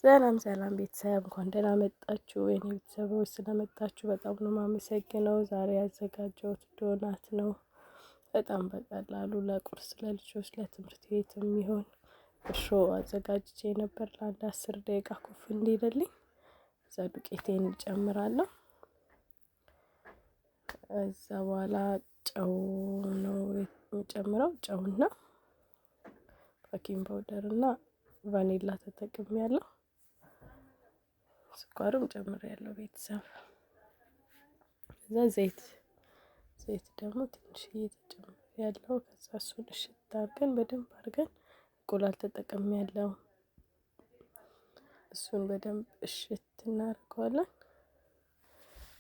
ሰላም ሰላም ቤተሰብ እንኳን ደህና መጣችሁ። የኔ ቤተሰቦች ስለመጣችሁ በጣም ነው የማመሰግነው። ዛሬ ያዘጋጀሁት ዶናት ነው። በጣም በቀላሉ ለቁርስ ለልጆች ለትምህርት ቤት የሚሆን እርሾ አዘጋጅቼ ነበር ለአንድ 10 ደቂቃ ኩፍ እንዲልልኝ። እዛ ዱቄቴን እጨምራለሁ። እዛ በኋላ ጨው ነው የምጨምረው። ጨውና ቤኪንግ ፓውደር እና ቫኒላ ተጠቅሜያለሁ። ስኳርም ጨምሬያለሁ ቤተሰብ። ከዛ ዘይት ደግሞ ትንሽዬ ተጨምሬያለሁ። ከዛ እሱን እሽት አድርገን በደንብ አድርገን እንቁላል ተጠቅሜያለሁ። እሱን በደንብ እሽት እናደርገዋለን።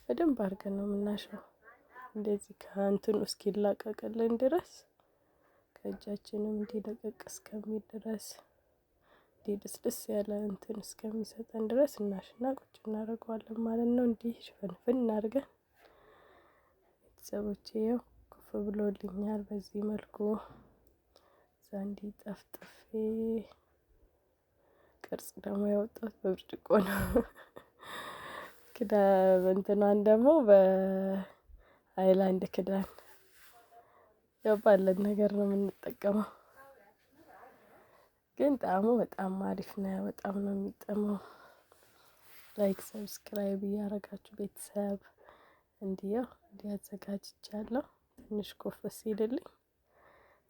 በደንብ አድርገን ነው የምናሸው፣ እንደዚህ ከእንትኑ እስኪላቀቅልን ድረስ፣ ከእጃችንም እንዲለቀቅ እስከሚል ድረስ፣ እንዲልስልስ ያለ እንትን እስከሚሰጠን ድረስ እናሽና ቁጭ እናደርገዋለን ማለት ነው። እንዲህ ሽፍንፍን አድርገን ቤተሰቦቼ ያው ኩፍ ብሎልኛል በዚህ መልኩ። እዛ እንዲህ ጠፍጥፌ ቅርጽ ደግሞ ያወጣሁት በብርጭቆ ነው። እንትኗን ደግሞ በሃይላንድ ክዳን ያው ባለን ነገር ነው የምንጠቀመው። ግን ጣዕሙ በጣም አሪፍ ነው። በጣም ነው የሚጥመው። ላይክ ሰብስክራይብ እያደረጋችሁ ቤተሰብ እንዲህ አዘጋጅቻለሁ። ትንሽ ኮፍ ሲልልኝ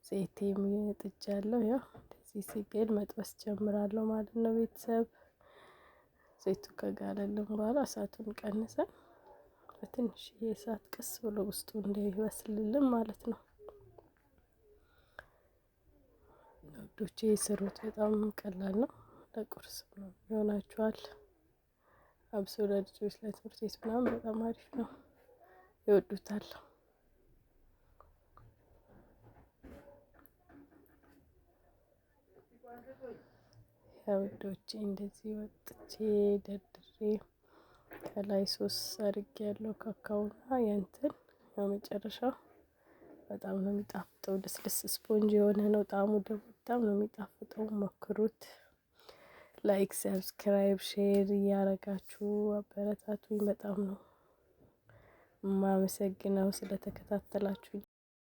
ዘይቴም ጥጃለሁ። ያው እንደዚህ ሲግል መጥበስ ጀምራለሁ ማለት ነው ቤተሰብ። ዘይቱ ከጋለልን በኋላ እሳቱን ቀንሰን በትንሽዬ እሳት ቀስ ብሎ ውስጡ እንዲበስልልን ማለት ነው። ውዶቼ ስሩት፣ በጣም ቀላል ነው። ለቁርስ ነው ይሆናችኋል። አብሶ ለልጆች ለትምህርት ቤት ምናምን በጣም አሪፍ ነው፣ ይወዱታል። ውዶቼ እንደዚህ ወጥቼ ደርድሬ ከላይ ሶስ አድርጌያለሁ። ካካውና የእንትን መጨረሻው በጣም ነው የሚጣፍጠው። ልስልስ ስፖንጅ የሆነ ነው። ጣዕሙ ደግሞ በጣም ነው የሚጣፍጠው። ሞክሩት። ላይክ ሰብስክራይብ ሼር እያረጋችሁ አበረታቱኝ። በጣም ነው የማመሰግነው ስለተከታተላችሁኝ።